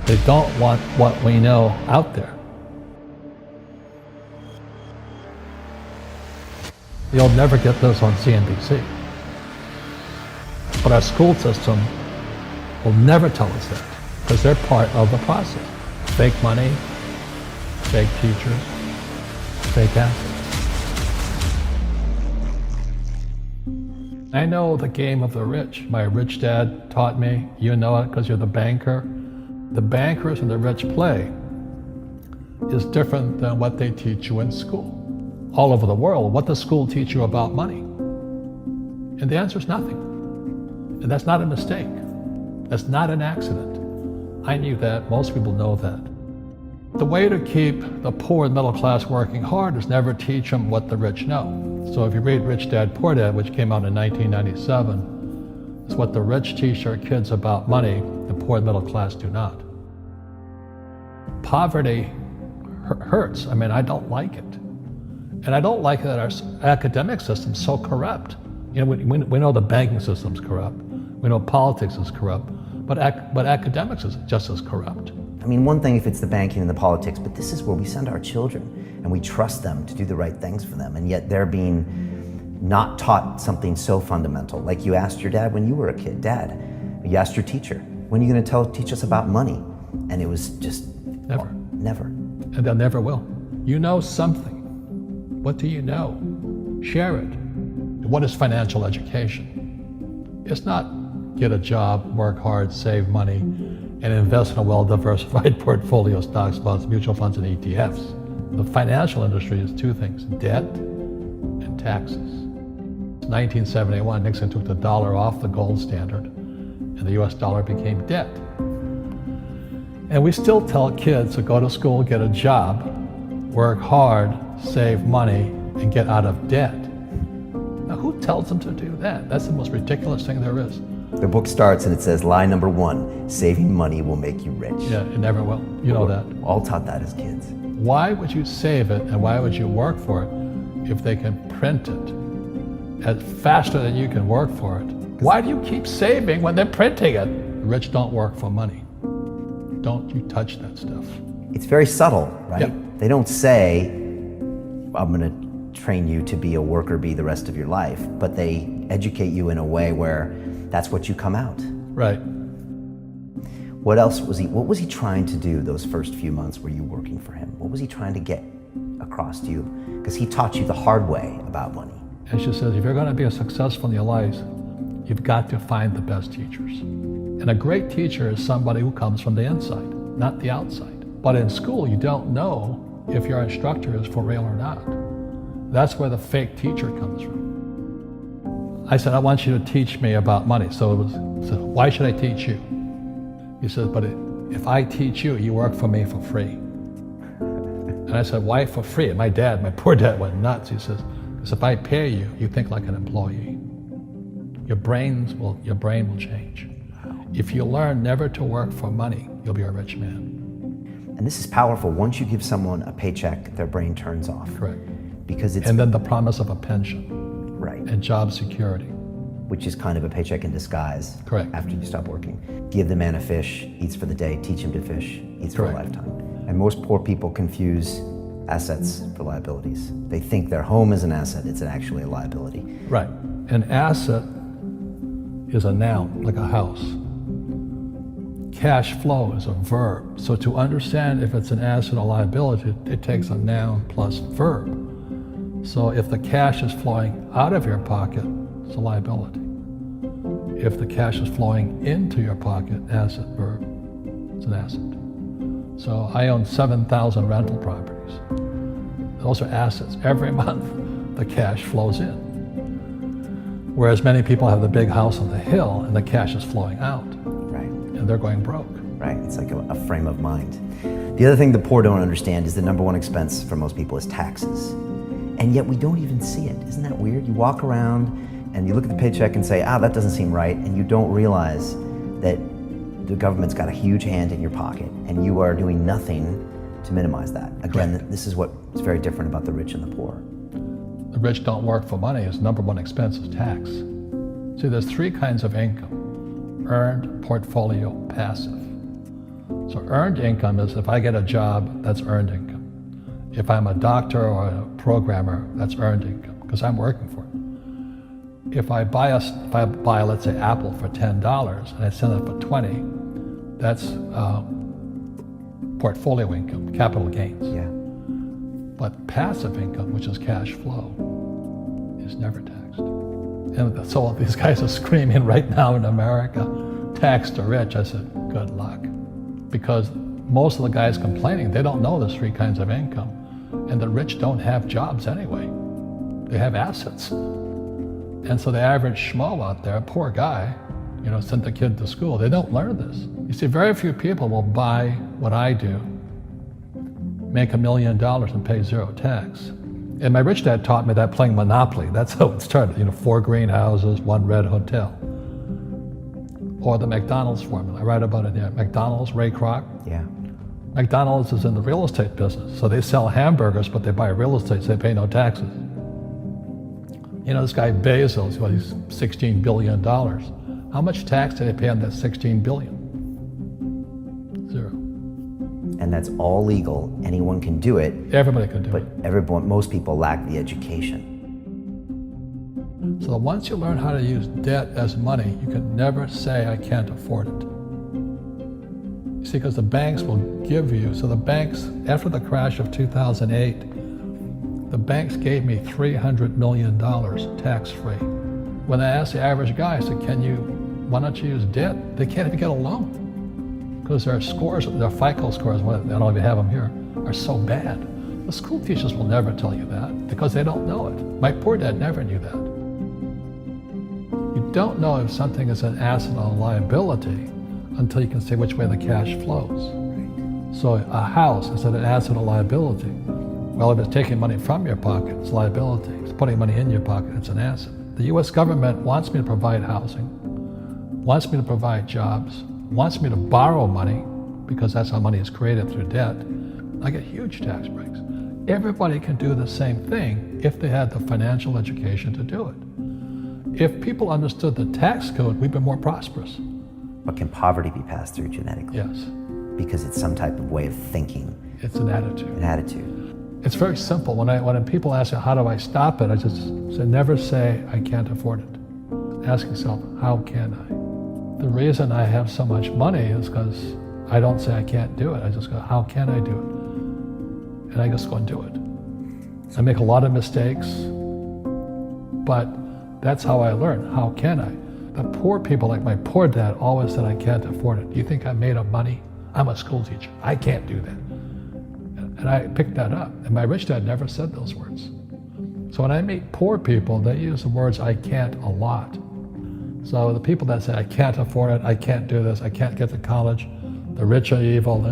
They don't want what we know out there. You'll never get this on CNBC. But our school system will never tell us that, because they're part of the process. Fake money, fake teachers, fake assets. I know the game of the rich. My rich dad taught me. You know it because you're the banker. The bankers and the rich play is different than what they teach you in school. All over the world, what does school teach you about money? And the answer is nothing. And that's not a mistake. That's not an accident. I knew that. Most people know that. The way to keep the poor and middle class working hard is never teach them what the rich know. So if you read Rich Dad, Poor Dad, which came out in 1997, it's what the rich teach their kids about money, the poor and middle class do not. Poverty hurts. I mean, I don't like it. And I don't like that our academic system's so corrupt. You know, we know the banking system's corrupt. We know politics is corrupt. But academics is just as corrupt. I mean, one thing if it's the banking and the politics, but this is where we send our children and we trust them to do the right things for them, and yet they're being not taught something so fundamental. Like you asked your dad when you were a kid, Dad, you asked your teacher, when are you gonna teach us about money? And it was just, never. Well, never. And they'll never will. You know something. What do you know? Share it. What is financial education? It's not get a job, work hard, save money, and invest in a well-diversified portfolio of stocks, bonds, mutual funds, and ETFs. The financial industry is two things, debt and taxes. In 1971, Nixon took the dollar off the gold standard, and the US dollar became debt. And we still tell kids to go to school, get a job, work hard, save money, and get out of debt. Now, who tells them to do that? That's the most ridiculous thing there is. The book starts and it says, lie number 1, saving money will make you rich. Yeah, it never will. You know that. All taught that as kids. Why would you save it and why would you work for it if they can print it faster than you can work for it? Why do you keep saving when they're printing it? The rich don't work for money. Don't you touch that stuff. It's very subtle, right? Yep. They don't say, I'm gonna train you to be a worker bee the rest of your life, but they educate you in a way where that's what you come out. Right. What else was what was he trying to do those first few months were you working for him? What was he trying to get across to you? Because he taught you the hard way about money. And she says, if you're gonna be successful in your life, you've got to find the best teachers. And a great teacher is somebody who comes from the inside, not the outside. But in school, you don't know if your instructor is for real or not. That's where the fake teacher comes from. I said, I want you to teach me about money. So why should I teach you? He said, but if I teach you, you work for me for free. And I said, why for free? And my poor dad went nuts. He says, because if I pay you, you think like an employee. Your brain will change. If you learn never to work for money, you'll be a rich man. And this is powerful. Once you give someone a paycheck, their brain turns off. Correct. Because it's... And then the promise of a pension. Right. And job security. Which is kind of a paycheck in disguise. Correct. After you stop working. Give the man a fish, eats for the day, teach him to fish, eats for a lifetime. And most poor people confuse assets for liabilities. They think their home is an asset, it's actually a liability. Right. An asset is a noun, like a house. Cash flow is a verb. So to understand if it's an asset or liability, it takes a noun plus verb. So if the cash is flowing out of your pocket, it's a liability. If the cash is flowing into your pocket, asset, verb, it's an asset. So I own 7,000 rental properties. Those are assets. Every month, the cash flows in. Whereas many people have the big house on the hill and the cash is flowing out. Right. And they're going broke. Right, it's like a frame of mind. The other thing the poor don't understand is the number one expense for most people is taxes. And yet we don't even see it. Isn't that weird? You walk around and you look at the paycheck and say, that doesn't seem right, and you don't realize that the government's got a huge hand in your pocket and you are doing nothing to minimize that. Again, Correct. This is what's very different about the rich and the poor. The rich don't work for money. His number one expense is tax. See, there's three kinds of income: earned, portfolio, passive. So earned income is if I get a job, that's earned income. If I'm a doctor or a programmer, that's earned income because I'm working for it. If I buy, let's say, Apple for $10 and I sell it for $20, that's portfolio income, capital gains. Yeah. But passive income, which is cash flow, is never taxed. And so these guys are screaming right now in America, tax the rich. I said, good luck. Because most of the guys complaining, they don't know there's three kinds of income. And the rich don't have jobs anyway. They have assets. And so the average schmo out there, poor guy, sent the kid to school. They don't learn this. You see, very few people will buy what I do, make $1 million and pay zero tax. And my rich dad taught me that playing Monopoly. That's how it started. 4 greenhouses, 1 red hotel. Or the McDonald's formula. I write about it here. McDonald's, Ray Kroc. Yeah. McDonald's is in the real estate business. So they sell hamburgers, but they buy real estate, so they pay no taxes. This guy Bezos, he's $16 billion. How much tax did they pay on that $16 billion? Zero. And that's all legal. Anyone can do it. Everybody can do But it. most people lack the education. So once you learn how to use debt as money, you can never say, I can't afford it. You see, because the banks will give you, so the banks, after the crash of 2008, the banks gave me $300 million tax-free. When I asked the average guy, I said, why don't you use debt? They can't even get a loan because their scores, their FICO scores, I don't even have them here, are so bad. The school teachers will never tell you that because they don't know it. My poor dad never knew that. You don't know if something is an asset or a liability until you can say which way the cash flows. So a house is it an asset or liability? Well, if it's taking money from your pocket, it's liability. If it's putting money in your pocket, it's an asset. The U.S. government wants me to provide housing, wants me to provide jobs, wants me to borrow money because that's how money is created through debt. I get huge tax breaks. Everybody can do the same thing if they had the financial education to do it. If people understood the tax code, we'd be more prosperous. But can poverty be passed through genetically? Yes. Because it's some type of way of thinking. It's an attitude. An attitude. It's very simple. When people ask me, how do I stop it? I just say, never say, I can't afford it. Ask yourself, how can I? The reason I have so much money is because I don't say I can't do it. I just go, how can I do it? And I just go and do it. I make a lot of mistakes, but that's how I learn. How can I? The poor people, like my poor dad, always said, I can't afford it. Do you think I'm made of money? I'm a school teacher. I can't do that. And I picked that up. And my rich dad never said those words. So when I meet poor people, they use the words I can't a lot. So the people that say, I can't afford it, I can't do this, I can't get to college, the rich are evil,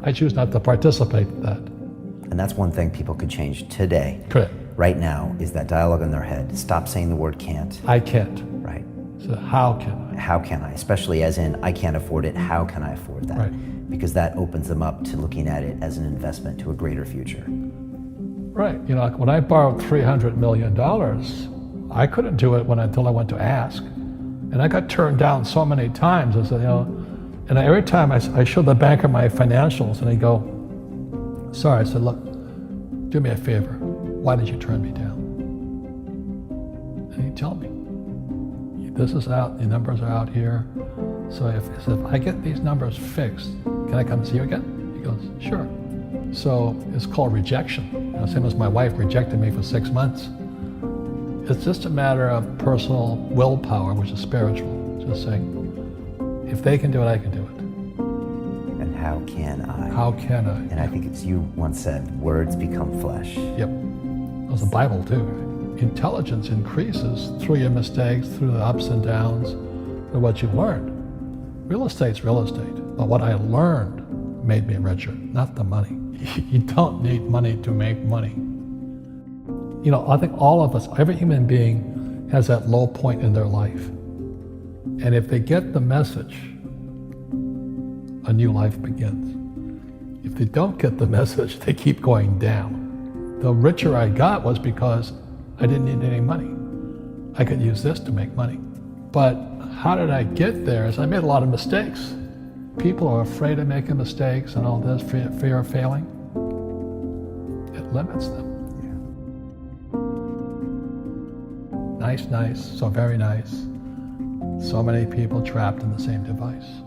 I choose not to participate in that. And that's one thing people could change today. Correct. Right now is that dialogue in their head. Stop saying the word can't. I can't. Right. So how can I? How can I? Especially as in, I can't afford it, how can I afford that? Right. Because that opens them up to looking at it as an investment to a greater future. Right. When I borrowed $300 million, I couldn't do it until I went to ask. And I got turned down so many times. I said, and every time I showed the banker my financials and he'd go, sorry. I said, look, do me a favor. Why did you turn me down? And he'd tell me, this is out, the numbers are out here. So if I get these numbers fixed, can I come see you again? He goes, sure. So it's called rejection. Same as my wife rejected me for 6 months. It's just a matter of personal willpower, which is spiritual. Just saying, if they can do it, I can do it. And how can I? How can I? And I think it's you once said, words become flesh. Yep. That was the Bible too. Intelligence increases through your mistakes, through the ups and downs, through what you learned. Real estate's real estate, but what I learned made me richer, not the money. You don't need money to make money. I think all of us, every human being has that low point in their life. And if they get the message, a new life begins. If they don't get the message, they keep going down. The richer I got was because I didn't need any money. I could use this to make money. But how did I get there? Is I made a lot of mistakes. people are afraid of making mistakes and all this, fear of failing, it limits them. Nice, so very nice. So many people trapped in the same device.